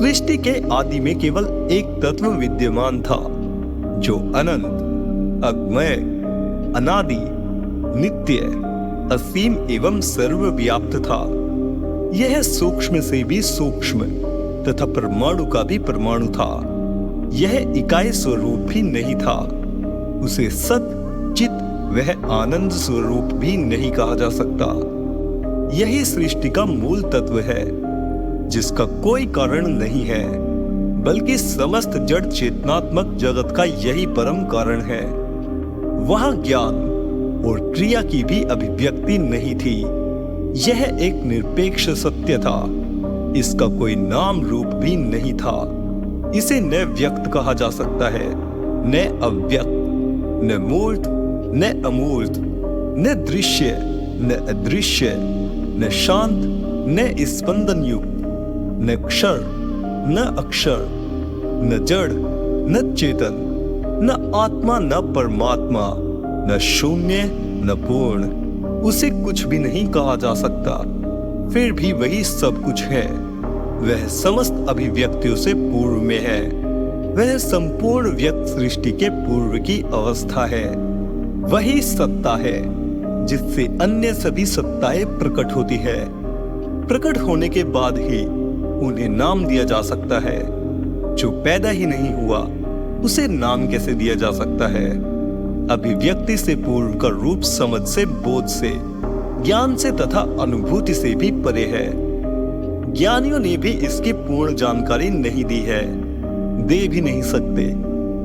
सृष्टि के आदि में केवल एक तत्व विद्यमान था जो अनंत, अगमय, अनादि, नित्य, असीम एवं सर्वव्याप्त था। यह सूक्ष्म से भी सूक्ष्म तथा परमाणु का भी परमाणु था। यह इकाई स्वरूप भी नहीं था। उसे सत, चित वह आनंद स्वरूप भी नहीं कहा जा सकता। यही सृष्टि का मूल तत्व है, जिसका कोई कारण नहीं है, बल्कि समस्त जड़ चेतनात्मक जगत का यही परम कारण है। वहां ज्ञान और क्रिया की भी अभिव्यक्ति नहीं थी। यह एक निरपेक्ष सत्य था। इसका कोई नाम रूप भी नहीं था। इसे न व्यक्त कहा जा सकता है, न अव्यक्त, न मूर्त, न अमूर्त, न दृश्य, न अदृश्य, न शांत, न स्पंदन युक्त, न क्षर, न अक्षर, न जड़, न चेतन, न आत्मा, न परमात्मा, न शून्य, न पूर्ण। उसे कुछ भी नहीं कहा जा सकता। फिर भी वही सब कुछ है। वह समस्त अभिव्यक्तियों से पूर्व में है। वह संपूर्ण व्यक्त सृष्टि के पूर्व की अवस्था है। वही सत्ता है जिससे अन्य सभी सत्ताएं प्रकट होती है। प्रकट होने के बाद ही उन्हें नाम दिया जा सकता है। जो पैदा ही नहीं हुआ उसे नाम कैसे दिया जा सकता है? अभिव्यक्ति से पूर्व का रूप समझ से, बोध से, ज्ञान से तथा अनुभूति से भी परे है। ज्ञानियों ने भी इसकी पूर्ण जानकारी नहीं दी है, दे भी नहीं सकते,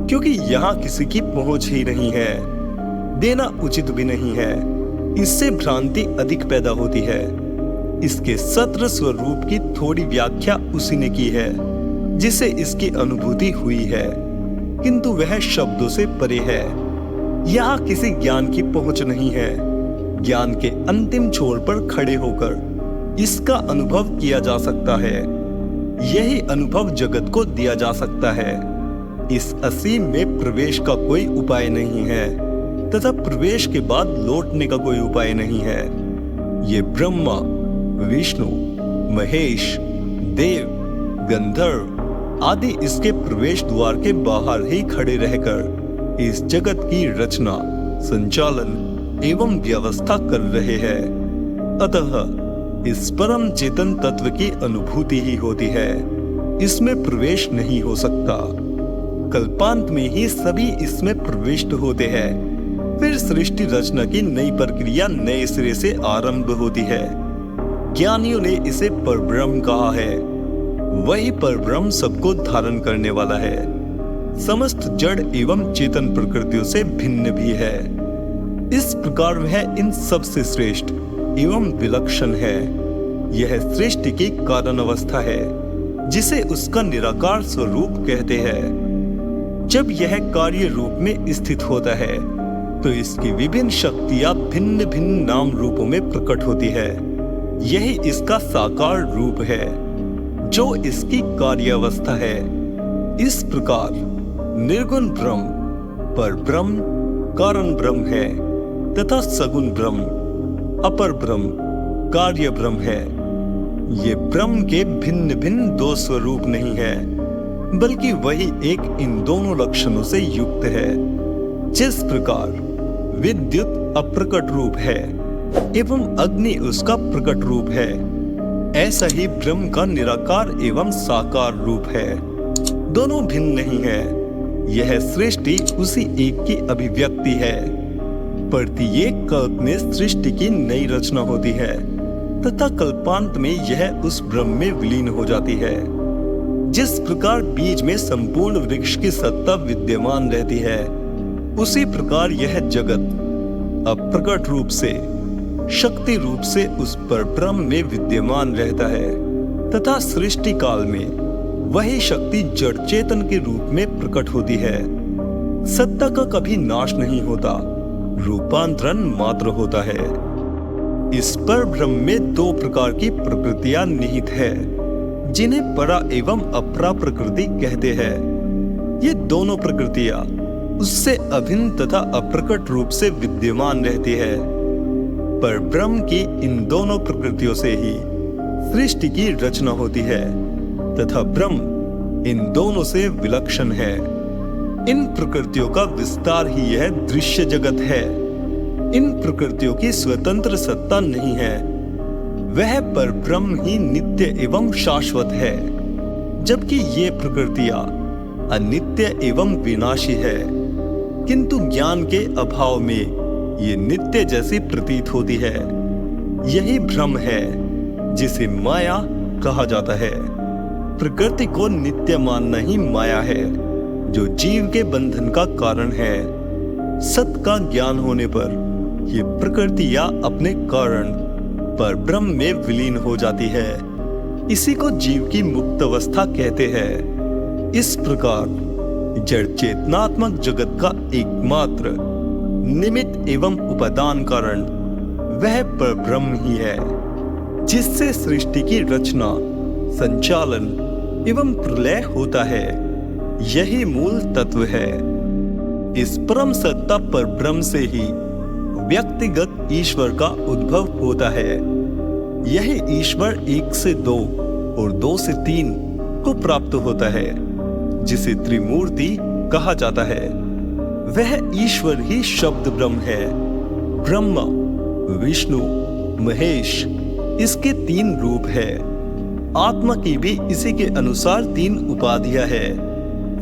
क्योंकि यहाँ किसी की पहुंच ही नहीं है। देना उचित भी नहीं है। इससे भ्रांति अधिक पैदा होती है। इसके सत्र स्वरूप की थोड़ी व्याख्या उसी ने की है जिसे इसकी अनुभूति हुई है, किंतु वह शब्दों से परे है। यहाँ किसी ज्ञान की पहुंच नहीं है। ज्ञान के अंतिम छोर पर खड़े होकर इसका अनुभव किया जा सकता है। यही अनुभव जगत को दिया जा सकता है। इस असीम में प्रवेश का कोई उपाय नहीं है तथा प्रवेश के बाद लौटने का कोई उपाय नहीं है। ये ब्रह्मा, विष्णु, महेश, देव, गंधर्व आदि इसके प्रवेश द्वार के बाहर ही खड़े रहकर इस जगत की रचना, संचालन एवं व्यवस्था कर रहे हैं। अतः इस परम चेतन तत्व की अनुभूति ही होती है। इसमें प्रवेश नहीं हो सकता। कल्पांत में ही सभी इसमें प्रविष्ट होते हैं। फिर सृष्टि रचना की नई प्रक्रिया नए सिरे से आरंभ होती है। ज्ञानियों ने इसे परब्रह्म कहा है। वही परब्रह्म सबको धारण करने वाला है। समस्त जड़ एवं चेतन प्रकृतियों से भिन्न भी है। इस प्रकार वह इन सब से श्रेष्ठ एवं विलक्षण है। यह सृष्टि की कारण अवस्था है, जिसे उसका निराकार स्वरूप कहते हैं। जब यह कार्य रूप में स्थित होता है तो इसकी विभिन्न शक्तियां भिन्न भिन्न नाम रूपों में प्रकट होती है। यही इसका साकार रूप है, जो इसकी कार्यावस्था है। इस प्रकार निर्गुण ब्रह्म, पर ब्रह्म, कारण ब्रह्म है तथा सगुण ब्रह्म, अपर ब्रह्म, कार्य ब्रह्म है। ये ब्रह्म के भिन्न भिन्न दो स्वरूप नहीं है, बल्कि वही एक इन दोनों लक्षणों से युक्त है। जिस प्रकार विद्युत अप्रकट रूप है एवं अग्नि उसका प्रकट रूप है, ऐसा ही ब्रह्म का निराकार एवं साकार रूप है। दोनों भिन्न नहीं है। यह सृष्टि उसी एक की अभिव्यक्ति है। प्रत्येक कल्प में सृष्टि की नई रचना होती है तथा कल्पांत में यह उस ब्रह्म में विलीन हो जाती है। जिस प्रकार बीज में संपूर्ण वृक्ष की सत्ता विद्यमान रहती है, उसी प्रकार यह जगत अप्रकट रूप से, शक्ति रूप से उस पर ब्रह्म में विद्यमान रहता है तथा सृष्टि काल में वही शक्ति जड़ चेतन के रूप में प्रकट होती है। सत्ता का कभी नाश नहीं होता, रूपांतरण मात्र होता है। इस पर ब्रह्म में दो प्रकार की प्रकृतियां निहित है, जिन्हें परा एवं अपरा प्रकृति कहते हैं। ये दोनों प्रकृतियां उससे अभिन्न तथा अप्रकट रूप से विद्यमान रहती है। पर ब्रह्म की इन दोनों प्रकृतियों से ही सृष्टि की रचना होती है तथा ब्रह्म इन दोनों से विलक्षण है। इन प्रकृतियों का विस्तार ही यह दृश्य जगत है। इन प्रकृतियों की स्वतंत्र सत्ता नहीं है। वह पर ब्रह्म ही नित्य एवं शाश्वत है, जबकि ये प्रकृतियां अनित्य एवं विनाशी है। किंतु ज्ञान के अभाव में ये नित्य जैसी प्रतीत होती है। यही भ्रम है जिसे माया कहा जाता है। प्रकृति को नित्य मानना ही माया है, जो जीव के बंधन का कारण है। सत का ज्ञान होने पर ये प्रकृतियां अपने कारण पर ब्रह्म में विलीन हो जाती है। इसी को जीव की मुक्त अवस्था कहते हैं। इस प्रकार जड़ चेतनात्मक जगत का एकमात्र निमित्त एवं उपादान कारण वह पर ब्रह्म ही है, जिससे सृष्टि की रचना, संचालन एवं प्रलय होता है। यही मूल तत्व है। इस परम सत्ता पर ब्रह्म से ही व्यक्तिगत ईश्वर का उद्भव होता है। यही ईश्वर 1 से 2 और 2 से 3 को प्राप्त होता है, जिसे त्रिमूर्ति कहा जाता है। वह ईश्वर ही शब्द ब्रह्म है। ब्रह्मा, विष्णु, महेश इसके 3 रूप है। आत्मा की भी इसी के अनुसार 3 उपाधियां है।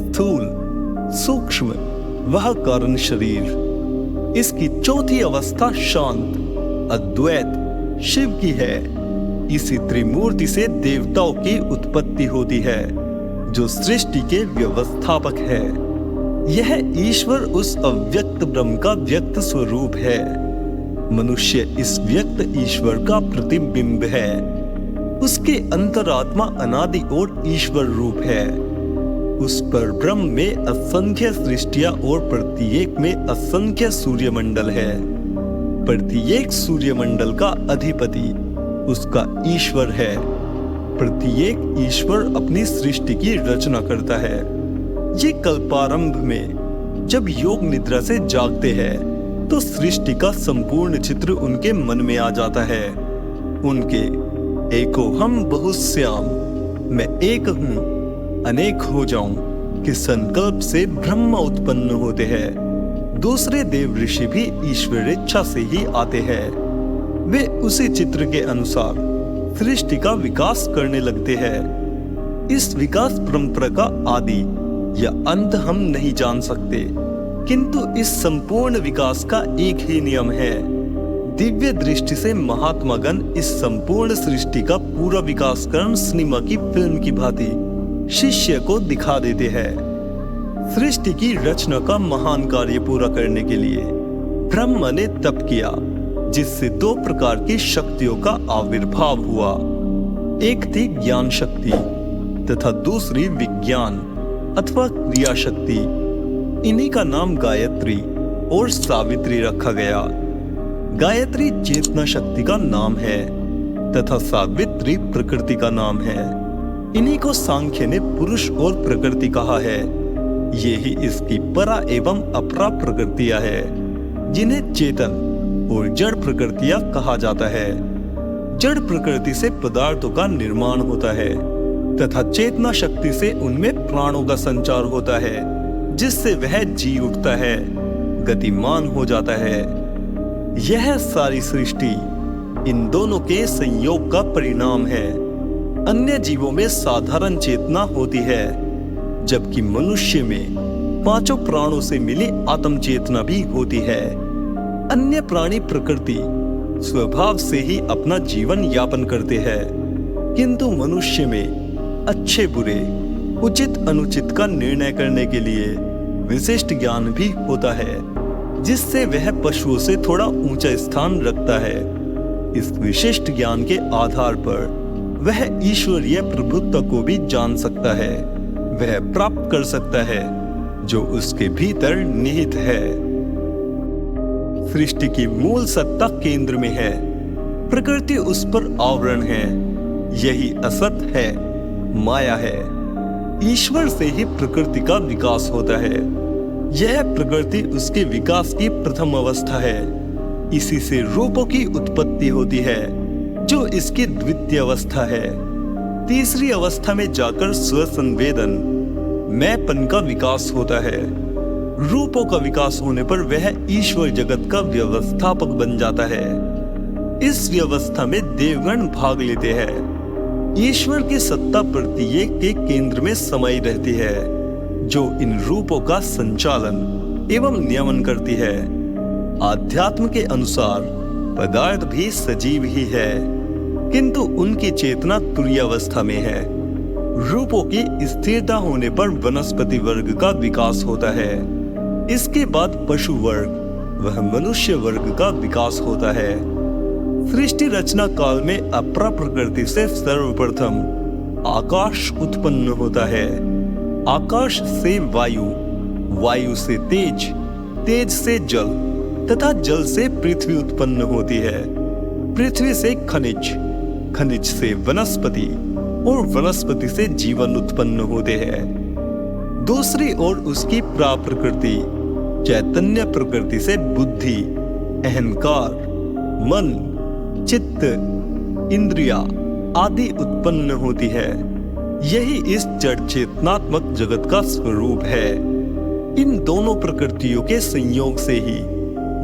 स्थूल, सूक्ष्म, वह कारण शरीर। इसकी चौथी अवस्था शांत, अद्वैत शिव की है। इसी त्रिमूर्ति से देवताओं की उत्पत्ति होती है, जो सृष्टि के व्यवस्थापक है। यह ईश्वर उस अव्यक्त ब्रह्म का व्यक्त स्वरूप है। मनुष्य इस व्यक्त ईश्वर का प्रतिबिंब है। उसके अंतरात्मा अनादि और ईश्वर रूप है। उस पर ब्रह्म में असंख्य सृष्टियां और प्रत्येक में असंख्य सूर्यमंडल है। प्रत्येक सूर्यमंडल का अधिपति उसका ईश्वर है। प्रत्येक ईश्वर अपनी सृष्टि की रचना करता है। ये कल्पारंभ में जब योग निद्रा से जागते हैं तो सृष्टि का संपूर्ण चित्र उनके मन में आ जाता है। उनके एको हम बहुश्याम, मैं एक हूं अनेक हो जाऊं कि संकल्प से ब्रह्म उत्पन्न होते हैं। दूसरे देव ऋषि भी ईश्वर इच्छा से ही आते हैं। वे उसी चित्र के अनुसार सृष्टि का विकास करने लगते हैं। इस विकास परंपरा का आदि या अंत हम नहीं जान सकते, किंतु इस संपूर्ण विकास का एक ही नियम है। दिव्य दृष्टि से महात्मागण इस संपूर्ण सृष्टि का पूरा विकास कर सिनेमा की फिल्म की भांति शिष्य को दिखा देते हैं। सृष्टि की रचना का महान कार्य पूरा करने के लिए ब्रह्मा ने तप किया, जिससे 2 प्रकार की शक्तियों का आविर्भाव हुआ। एक थी ज्ञान शक्ति तथा दूसरी विज्ञान अथवा क्रिया शक्ति। इन्हीं का नाम गायत्री और सावित्री रखा गया। गायत्री चेतना शक्ति का नाम है तथा सावित्री प्रकृति का नाम है। इन्हीं को सांख्य ने पुरुष और प्रकृति कहा है। ये ही इसकी परा एवं अपरा प्रकृतियां है, जिन्हें चेतन और जड़ प्रकृतियां कहा जाता है। जड़ प्रकृति से पदार्थों का निर्माण होता है तथा चेतना शक्ति से उनमें प्राणों का संचार होता है, जिससे वह जी उठता है, गतिमान हो जाता है। यह सारी सृष्टि इन दोनों के संयोग का परिणाम है। अन्य जीवों में साधारण चेतना होती है, जबकि मनुष्य में 5 प्राणों से मिली आत्म चेतना भी होती है। अन्य प्राणी प्रकृति स्वभाव से ही अपना जीवन यापन करते हैं, किंतु मनुष्य में अच्छे बुरे, उचित अनुचित का निर्णय करने के लिए विशिष्ट ज्ञान भी होता है, जिससे वह पशुओं से थोड़ा ऊंचा स्थान रखता है। इस विशिष्ट ज्ञान के आधार पर वह ईश्वरीय प्रभुत्व को भी जान सकता है, वह प्राप्त कर सकता है जो उसके भीतर निहित है। सृष्टि की मूल सत्ता केंद्र में है, प्रकृति उस पर आवरण है। यही असत है, माया है। ईश्वर से ही प्रकृति का विकास होता है। यह प्रकृति उसके विकास की प्रथम अवस्था है। इसी से रूपों की उत्पत्ति होती है, जो इसकी द्वितीय अवस्था है। तीसरी अवस्था में जाकर स्वसंवेदन मैंपन का विकास होता है। रूपों का विकास होने पर वह ईश्वर जगत का व्यवस्थापक बन जाता है। इस व्यवस्था में देवगण भाग लेते हैं। ईश्वर की सत्ता प्रत्येक के केंद्र में समाई रहती है, जो इन रूपों का संचालन एवं नियमन करती है। आध्यात्म के अनुसार पदार्थ भी सजीव ही है, किंतु उनकी चेतना तुरीयावस्था में है। रूपों की स्थिरता होने पर वनस्पति वर्ग का विकास होता है। इसके बाद पशु वर्ग वह मनुष्य वर्ग का विकास होता है। सृष्टि रचना काल में अपरा प्रकृति से सर्वप्रथम आकाश उत्पन्न होता है। आकाश से वायु, वायु से तेज, तेज से जल तथा जल से पृथ्वी उत्पन्न होती है। पृथ्वी से खनिज, खनिज से वनस्पति और वनस्पति से जीवन उत्पन्न होते हैं। दूसरी ओर उसकी प्राप्रकृति चैतन्य प्रकृति से बुद्धि, अहंकार, मन, चित्त, इंद्रिया आदि उत्पन्न होती है। यही इस जड़ चेतनात्मक जगत का स्वरूप है। इन दोनों प्रकृतियों के संयोग से ही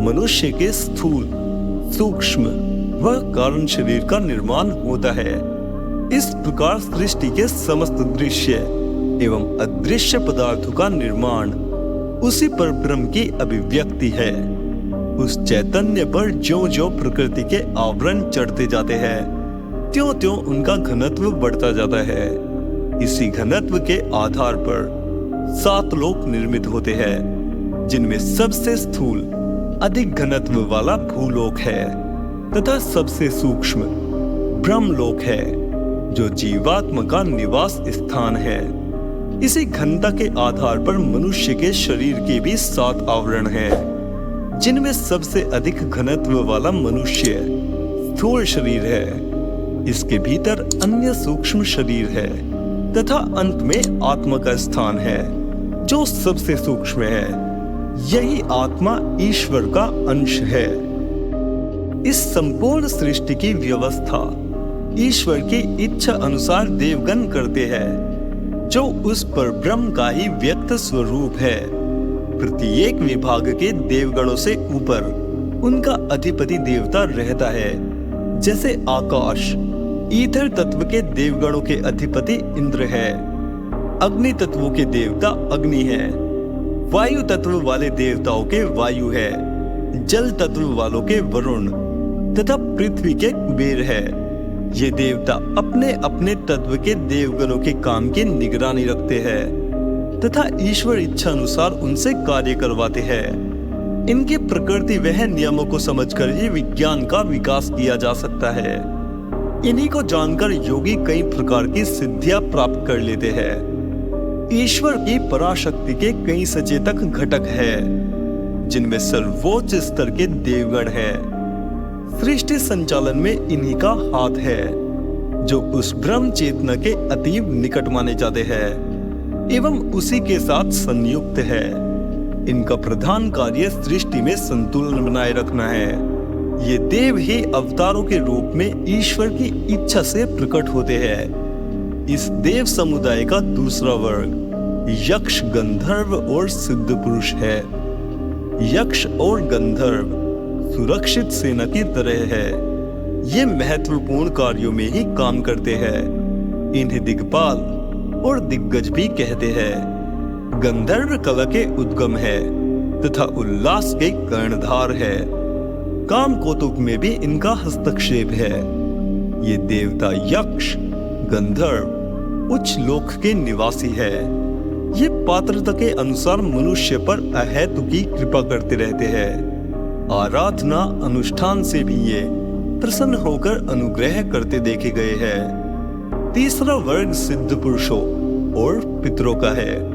मनुष्य के स्थूल, सूक्ष्म व कारण शरीर का निर्माण होता है। इस प्रकार सृष्टि के समस्त दृश्य एवं अदृश्य पदार्थों का निर्माण उसी परब्रह्म की अभिव्यक्ति है। उस चैतन्य पर ज्यों-ज्यों प्रकृति के आवरण चढ़ते जाते हैं, त्यों-त्यों उनका घनत्व बढ़ता जाता है। इसी घनत्व के आधार पर 7 लोक निर्मित होते हैं, जिनमें सबसे स्थूल अधिक घनत्व वाला भूलोक है तथा सबसे सूक्ष्म ब्रह्मलोक है, जो जीवात्मा का निवास स्थान है। इसी घनता के आधार पर मनुष्य के शरीर के भी 7 आवरण हैं, जिनमें सबसे अधिक घनत्व वाला मनुष्य स्थूल शरीर है। इसके भीतर अन्य सूक्ष्म शरीर है तथा अंत में आत्मा का स्थान है, जो सबसे सूक्ष्म है। यही आत्मा ईश्वर का अंश है। इस संपूर्ण सृष्टि की व्यवस्था ईश्वर की इच्छा अनुसार देवगण करते हैं, जो उस पर ब्रह्म का ही व्यक्त स्वरूप है। प्रत्येक विभाग के देवगणों से ऊपर उनका अधिपति देवता रहता है। जैसे आकाश, ईथर तत्व के देवगणों के अधिपति इंद्र है। अग्नि तत्वों के देवता अग्नि है। वायु तत्व वाले देवताओं के वायु है। जल तत्व वालों के वरुण तथा पृथ्वी के कुबेर है। ये देवता अपने अपने तत्व के देवगणों के काम की निगरानी रखते हैं तथा ईश्वर इच्छा अनुसार उनसे कार्य करवाते हैं। इनकी प्रकृति वह नियमों को समझकर ही विज्ञान का विकास किया जा सकता है। इन्हीं को जानकर योगी कई प्रकार की सिद्धियां प्राप्त कर लेते हैं। ईश्वर की पराशक्ति के कई सचेतक घटक है, जिनमें सर्वोच्च स्तर के देवगण है। सृष्टि संचालन में इन्हीं का हाथ है, जो उस ब्रह्म चेतना के अतीव निकट माने जाते हैं एवं उसी के साथ संयुक्त है। इनका प्रधान कार्य सृष्टि में संतुलन बनाए रखना है। ये देव ही अवतारों के रूप में ईश्वर की इच्छा से प्रकट होते हैं। इस देव समुदाय का दूसरा वर्ग यक्ष, गंधर्व और सिद्ध पुरुष है। यक्ष और गंधर्व सुरक्षित सेना की तरह है। ये महत्वपूर्ण कार्यों में ही काम करते हैं। इन्हें दिग्पाल और दिग्गज भी कहते हैं। गंधर्व कला के उद्गम है तथा उल्लास के कर्णधार है। काम कौतुक में भी इनका हस्तक्षेप है। ये देवता यक्ष, गंधर्व उच्च लोक के निवासी है। ये पात्रता के अनुसार मनुष्य पर अहेतु की कृपा करते रहते हैं। आराधना अनुष्ठान से भी ये प्रसन्न होकर अनुग्रह करते देखे गए हैं। तीसरा वर्ग सिद्ध पुरुषों और पितरों का है,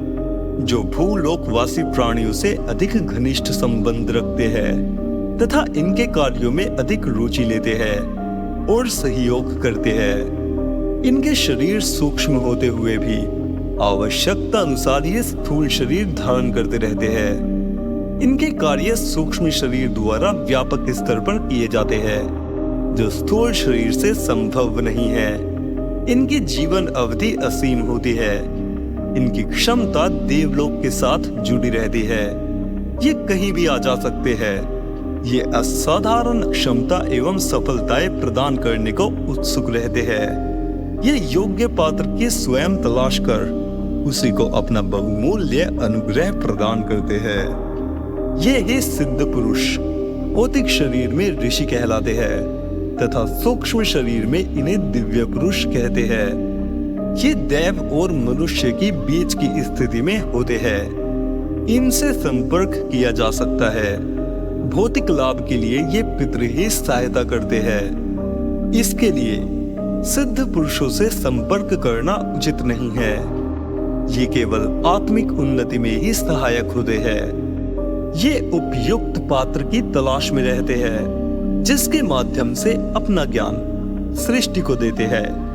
जो भूलोकवासी प्राणियों से अधिक घनिष्ठ संबंध रखते हैं तथा इनके कार्यों में अधिक रुचि लेते हैं और सहयोग करते हैं। इनके शरीर सूक्ष्म होते हुए भी आवश्यकता अनुसार ये स्थूल शरीर धारण करते रहते हैं। इनके कार्य सूक्ष्म शरीर द्वारा व्यापक स्तर पर किए जाते हैं, जो स्थूल शरीर से संभव नहीं है। इनकी जीवन अवधि असीम होती है। इनकी क्षमता देवलोक के साथ जुड़ी रहती है। ये कहीं भी आ जा सकते हैं। ये असाधारण क्षमता एवं सफलताएं प्रदान करने को उत्सुक रहते हैं। ये योग्य पात्र की स्वयं तलाश कर उसी को अपना बहुमूल्य अनुग्रह प्रदान करते हैं। ये ही सिद्ध पुरुष भौतिक शरीर में ऋषि कहलाते हैं तथा सूक्ष्म शरीर में इन्हें दिव्य पुरुष कहते हैं। ये देव और मनुष्य की बीच की स्थिति में होते हैं। इनसे संपर्क किया जा सकता है। भौतिक लाभ के लिए ये पितृ ही सहायता करते हैं। इसके लिए सिद्ध पुरुषों से संपर्क करना उचित नहीं है। ये केवल आत्मिक उन्नति में ही सहायक होते हैं। ये उपयुक्त पात्र की तलाश में रहते हैं जिसके माध्यम से अपना ज्ञान सृष्टि को देते हैं।